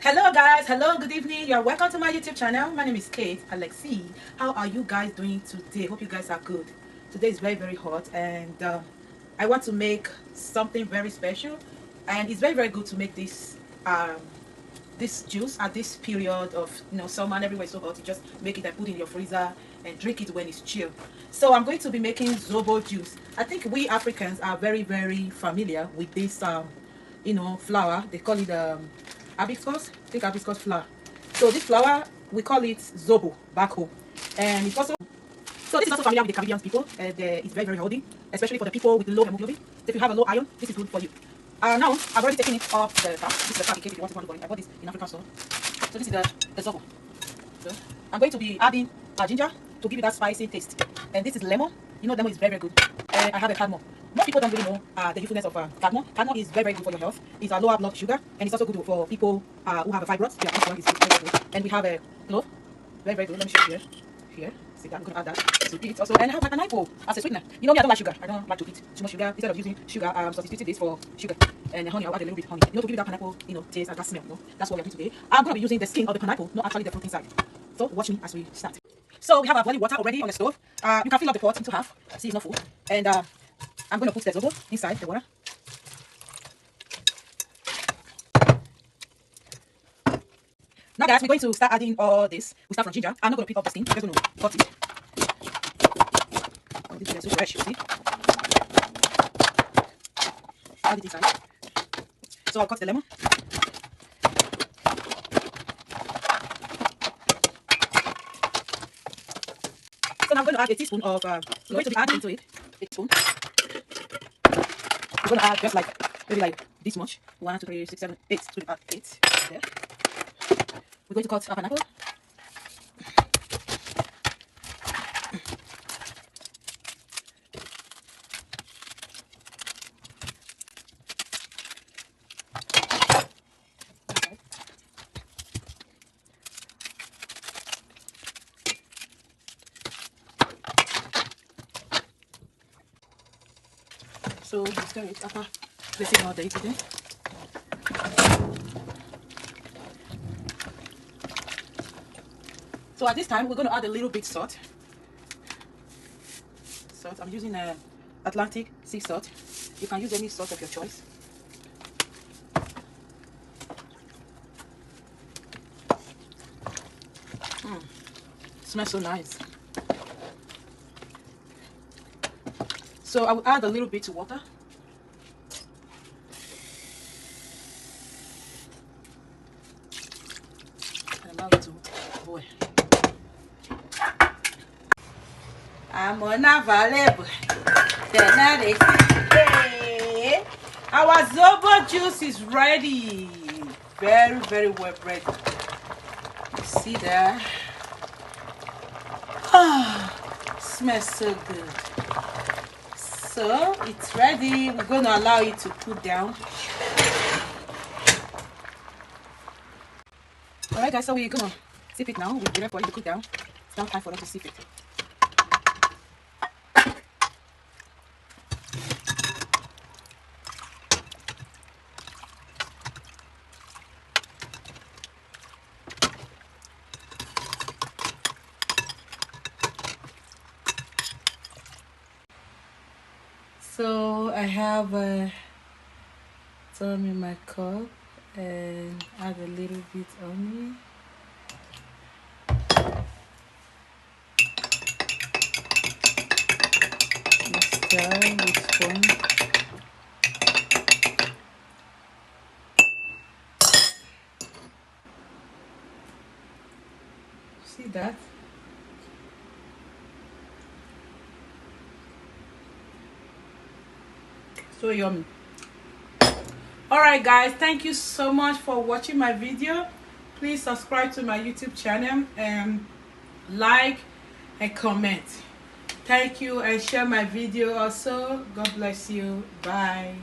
Hello guys, hello, good evening. You're welcome to my YouTube channel. My name is Kate Alexi. How are you guys doing today? Hope you guys are good. Today is very hot, and I want to make something very special, and it's very good to make this juice at this period of summer. And everywhere is so hot. You just make it and put it in your freezer and drink it when it's chill. So I'm going to be making Zobo juice. I think we Africans are very familiar with this flour. They call it hibiscus. I think hibiscus flour. So this flour, we call it Zobo back home, and it's also familiar with the Caribbean people, and it's very healthy, especially for the people with low hemoglobin. So if you have a low iron, this is good for you. Now I've already taken it off the tap. This is the tap if you want to go. I bought this in African store. So this is the Zobo. So I'm going to be adding ginger to give it that spicy taste, and this is lemon. You know, lemon is very good. I have a cardamom. Most people don't really know the usefulness of cardamom. Cardamom is very good for your health. It's a lower blood sugar, and it's also good for people who have a fibroids. Yeah, it's very good. And we have a clove, very good. Let me show you here. See that? I'm gonna add that to it also, and I have like an apple as a sweetener. You know me, I don't like sugar. I don't like to eat too much sugar. Instead of using sugar, I'm substituting this for sugar and honey. I'll add a little bit of honey. You know, to give that pineapple, taste and that smell. That's what we're doing today. I'm gonna be using the skin of the pineapple, not actually the fruit inside. So watch me as we start. So we have our boiling water already on the stove. You can fill up the pot into half. See, it's not full. And I'm going to put the Zobo inside the water. Now guys, we're going to start adding all this. We start from ginger. I'm not going to pick up the skin. I'm just going to cut it. Oh, this is so fresh, you see. Add it inside. So I'll cut the lemon. So now I'm going to add a teaspoon of, we're going to be adding into it a teaspoon. We're going to add just maybe like this much. 1, 2, 3, 6, 7, 8. So we add 8 there. We're going to cut a pineapple. So we stir it after placing all the ingredients. So at this time, we're going to add a little bit salt. Salt. I'm using Atlantic sea salt. You can use any salt of your choice. Smells so nice. So I will add a little bit of water. And allow it to boil. I'm unavailable. Hey, our Zobo juice is ready. Very well ready. You see that? Smells so good. So it's ready. We're going to allow it to cool down. Alright guys, so we're going to sip it now. We're ready for it to cool down. It's now time for us to sip it. So I have some in my cup and add a little bit on it. Stir with spoon. See that? So yummy. Alright guys, thank you so much for watching my video. Please subscribe to my YouTube channel and like and comment. Thank you, and share my video also. God bless you. Bye.